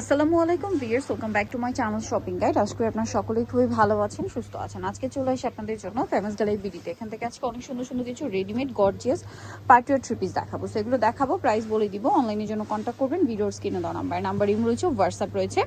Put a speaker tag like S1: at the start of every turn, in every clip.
S1: আসসালামু আলাইকুম viewers, welcome back to my channel shopping guide. আজকে আপনারা সকলেই খুবই ভালো আছেন, সুস্থ আছেন। আজকে চলে আসি আপনাদের জন্য ফেমাস গ্যালারি বিডিতে। এখান থেকে আজকে অনেক সুন্দর সুন্দর কিছু readymade gorgeous party wear three piece দেখাবো। সো এগুলো দেখাবো, প্রাইস বলে দিব। অনলাইনের জন্য কন্ট্যাক্ট করবেন, ভিডিওর স্ক্রিনে দেওয়া নাম্বার ইম রয়েছে, হোয়াটসঅ্যাপ রয়েছে।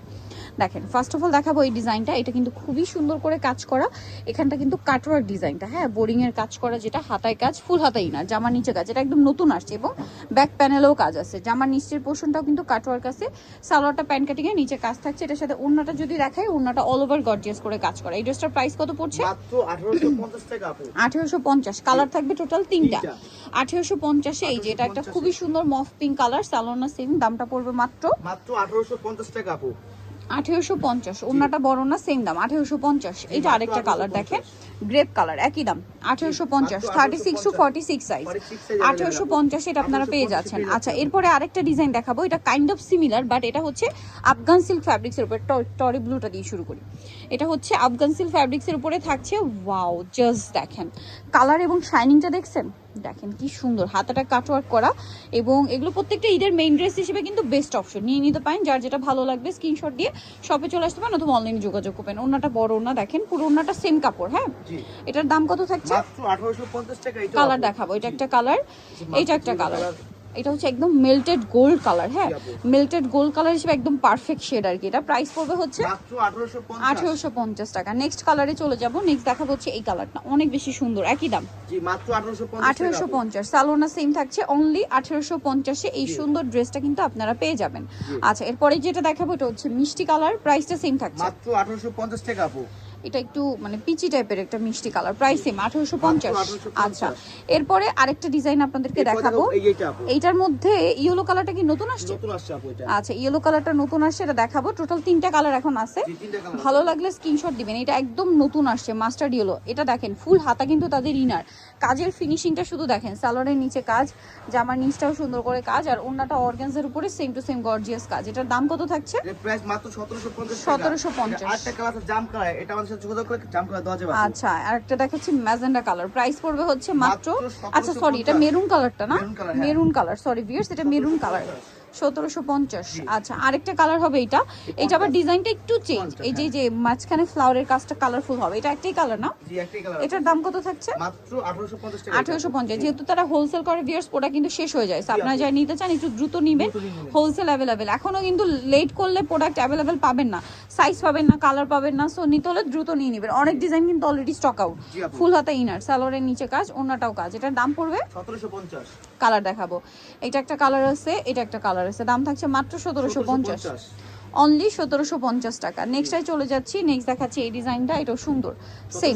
S1: দেখেন, ফার্স্ট অফ অল দেখাবো এই ডিজাইনটা। এটা কিন্তু খুবই সুন্দর করে কাজ করা। এখানটা কিন্তু কাটওয়ার্ক ডিজাইনটা, হ্যাঁ, বোরিংয়ের কাজ করা, যেটা হাতায় কাজ, ফুল হাতাই না, জামার নিচে কাজ। এটা একদম নতুন আসছে এবং ব্যাক প্যানেলেও কাজ আছে। জামার নিচের পোর্শনটাও কিন্তু কাটওয়ার্ক আছে। সালোয়ারটা প্যান্ট কাটিংয়ে নিচে কাজ থাকছে। এটার সাথে ওড়নাটা যদি দেখাই, ওড়নাটা অল ওভার গর্জিয়াস করে কাজ করা। এই ড্রেসটার প্রাইস কত পড়ছে?
S2: মাত্র 1850 টাকা আপু।
S1: 1850। কালার থাকবে টোটাল তিনটা। 1850 এ এই যে এটা একটা খুবই সুন্দর মফ পিঙ্ক কালার, সালোনা সেম। দামটা পড়বে মাত্র
S2: 1850 টাকা আপু।
S1: 1850। ওড়নাটা বড় না, সেম দাম 1850। এটা আরেকটা কালার দেখেন, গ্রেপ কালার, একই দাম 1850। 36 টু 46 সাইজ 1850 এটা আপনারা পেয়ে যাচ্ছেন। আচ্ছা, এরপরে আরেকটা ডিজাইন দেখাবো। এটা কাইন্ড অফ সিমিলার, বাট এটা হচ্ছে আফগান সিল্ক ফ্যাব্রিক্সের উপরে। টরি ব্লুটা দিয়ে শুরু করি। এটা হচ্ছে আফগান সিল্ক ফ্যাব্রিক্সের উপরে থাকছে। ওয়াও, জাস্ট দেখেন কালার এবং শাইনিংটা দেখছেন, দেখেন কি সুন্দর। হাতাটা কাটওয়ার্ক করা এবং এগুলো প্রত্যেকটা ঈদের মেইন ড্রেস হিসেবে কিন্তু বেস্ট অপশন। নিয়ে নিতে পারেন, যার যেটা ভালো লাগবে স্ক্রিনশট দিয়ে শপে চলে আসতে পারেন অথবা অনলাইনে যোগাযোগ করবেন। ওড়নাটা বড় ওড়না, দেখেন পুরো ওড়নাটা সেম কাপড়। হ্যাঁ, এটার দাম কত থাকছে?
S2: মাত্র 1850 টাকা। এটা
S1: কালার দেখাবো। এটা একটা কালার, এটা একটা কালার। এটা হচ্ছে একদম মেল্টেড গোল্ড কালার। হ্যাঁ, মেল্টেড গোল্ড কালার হিসেবে একদম পারফেক্ট শেড আর কি। এটা প্রাইস পড়বে হচ্ছে
S2: মাত্র
S1: 1850 টাকা। নেক্সট কালারে চলে যাব। নেক্সট দেখাবো হচ্ছে এই কালারটা, অনেক বেশি সুন্দর, একই দাম।
S2: জি, মাত্র
S1: 1850। সালোনা সেম থাকছে, অনলি 1850 এ এই সুন্দর ড্রেসটা কিন্তু আপনারা পেয়ে যাবেন। আচ্ছা, এরপরে যেটা দেখাবো এটা হচ্ছে মিষ্টি কালার, প্রাইসটা সেম থাকছে।
S2: মাত্র 1850 টাকা আপু।
S1: এটা একটু মানে পিচি টাইপের একটা মিষ্টি কালার, প্রাইস সেম 1850। আচ্ছা, এরপরে আরেকটা ডিজাইন আপনাদেরকে দেখাবো। এইটার মধ্যে ইয়েলো কালারটা কি নতুন আসছে?
S2: নতুন আসছে আপু এটা।
S1: আচ্ছা, ইয়েলো কালারটা নতুন আসছে, এটা দেখাবো। টোটাল তিনটা কালার এখন আছে, ভালো লাগলে স্ক্রিনশট দিবেন। এটা একদম নতুন আসছে, মাস্টার্ড ইয়েলো। এটা দেখেন ফুল হাতা কিন্তু তাদের ইনার কাজের ফিনিশিংটা শুধু দেখেন। সালোয়ারের নিচে কাজ, জামার নিচটাও সুন্দর করে কাজ, আর ওড়নাটা অর্গানজার উপরে সেম টু সেম গর্জিয়াস কাজ। এটার দাম কত থাকছে?
S2: এর প্রাইস মাত্র 1750 টাকা।
S1: 1750।
S2: আরেকটা কালার আছে জাম কালার, এটা আমাদের সাথে যোগাযোগ করে জাম কালার দেওয়া যাবে।
S1: আচ্ছা, আরেকটা দেখাচ্ছি ম্যাজেন্ডা কালার, প্রাইস পড়বে হচ্ছে মাত্র, আচ্ছা সরি, এটা মেরুন কালারটা না, মেরুন কালার, সরি ভিউয়ার্স, এটা মেরুন কালার, 1750। আচ্ছা, আরেকটা কালার হবে এটা। এটা আবার ডিজাইনটা একটু চেঞ্জ। এই যে মাঝখানে ফ্লাওয়ারের কাজটা কালারফুল হবে। এটা একটাই কালার না?
S2: জি, একটাই কালার।
S1: এটার দাম কত থাকছে?
S2: মাত্র 1850 টাকা।
S1: 1850। যেহেতু তারা হোলসেল করে ভিউয়ার্স, প্রোডাক্ট কিন্তু শেষ হয়ে যায়। আপনারা যারা নিতে চান একটু দ্রুত নিবেন, হোলসেল অ্যাভেলেবেল। এখনো কিন্তু লেট করলে প্রোডাক্ট অ্যাভেলেবেল পাবেন না, সাইজ পাবেন না, কালার পাবেন না। সো নিতে হলে দ্রুত নিয়ে নেবেন। অনেক ডিজাইন কিন্তু অলরেডি স্টক আউট। ফুল হাতা ইনার, সালোয়ারের নিচে কাজ, ওড়নাটাও কাজ। এটার দাম পড়বে
S2: 1750।
S1: কালার দেখাবো। এটা একটা কালার আছে, এটা একটা কালার আছে। দাম থাকছে মাত্র 1750, অনলি 1750 টাকা। নেক্সটাই চলে যাচ্ছি। নেক্সট দেখাচ্ছি এই ডিজাইনটা, এটাও সুন্দর, সেম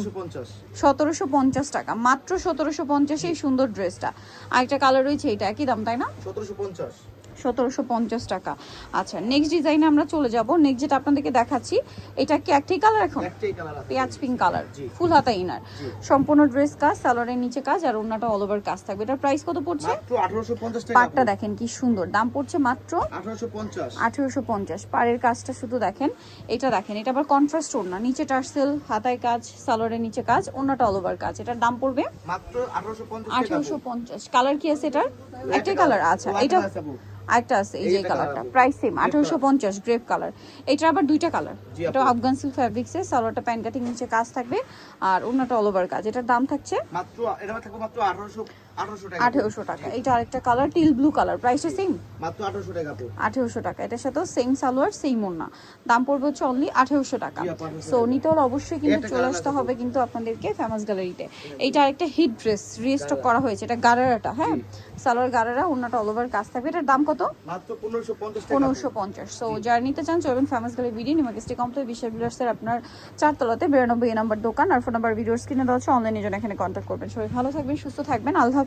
S1: 1750 টাকা, মাত্র 1750 এই সুন্দর ড্রেসটা। আরেকটা কালার রয়েছে, এটা একই দাম তাই না?
S2: 1750।
S1: 1750 টাকা। আচ্ছা, নেক্সট ডিজাইনে আমরা চলে যাব। নেক্সট যেটা আপনাদেরকে দেখাচ্ছি, এটা কি একটাই কালার এখন?
S2: একটাই কালার আছে,
S1: পেঁয়াজ পিঙ্ক কালার, ফুল হাতা ইনার, সম্পূর্ণ ড্রেস কাজ, সালোয়ারের নিচে কাজ, আর ওড়নাটা অল ওভার কাজ থাকবে। এটার প্রাইস কত পড়ছে?
S2: মাত্র 1850 টাকা।
S1: পাটটা দেখেন কি সুন্দর, দাম পড়ছে মাত্র
S2: 1850।
S1: 1850। পাড়ের কাজটা শুধু দেখেন, এটা দেখেন, এটা আবার কন্ট্রাস্ট ওড়না, নিচে টার্সেল, হাতায় কাজ, সালোয়ারের নিচে কাজ, ওড়নাটা অল ওভার কাজ। এটার দাম পড়বে
S2: মাত্র 1850 টাকা।
S1: 1850। কালার কি আছে এটার? একটাই কালার। আচ্ছা, এটা আরেকটা আছে, এই যে কালারটা, প্রাইস সেম 1850, গ্রেপ কালার। এটা আবার দুইটা কালার। এটা আফগান সিল্ক ফ্যাব্রিক্সে, সালোয়ারটা প্যান্ট কাটিং নিচে কাজ থাকবে, আর ওড়নাটা অল ওভার কাজ। এটার দাম থাকছে
S2: মাত্র, এটা থাকবে মাত্র 1800 টাকা।
S1: 1800 টাকা। এটা আরেকটা কালার, টিল ব্লু কালার, প্রাইসটা সেম
S2: মাত্র 1800 টাকা আপু।
S1: 1800 টাকা। এটার সাথেও সেম সালোয়ার, সেম ওড়না, দাম পড়বে হচ্ছে অনলি 1800 টাকা। সো নিতে হলে অবশ্যই কিন্তু চলে আসতে হবে কিন্তু আপনাদেরকে ফেমাস গ্যালারিতে। এইটা আরেকটা হিট ড্রেস রিস্টক করা হয়েছে, এটা গারারাটা। হ্যাঁ, সালোয়ার গারারা, ওড়নাটা অল ওভার কাজ থাকবে। এটার দাম কত?
S2: মাত্র 1550 টাকা।
S1: 1550। সো যারা নিতে চান চলবেন ফেমাস গ্যালারি বিডি, নিমাকিস্টি কমপ্লেক্স, বিশাল বিলাসের আপনার 4 তলাতে 92 নাম্বার দোকান। আর ফোন নাম্বার ভিডিওর স্ক্রিনে দেওয়া আছে, অনলাইনে জন্য এখানে কন্ট্যাক্ট করবেন। সবাই ভালো থাকবেন, সুস্থ থাকবেন, আল্লাহ হাফেজ।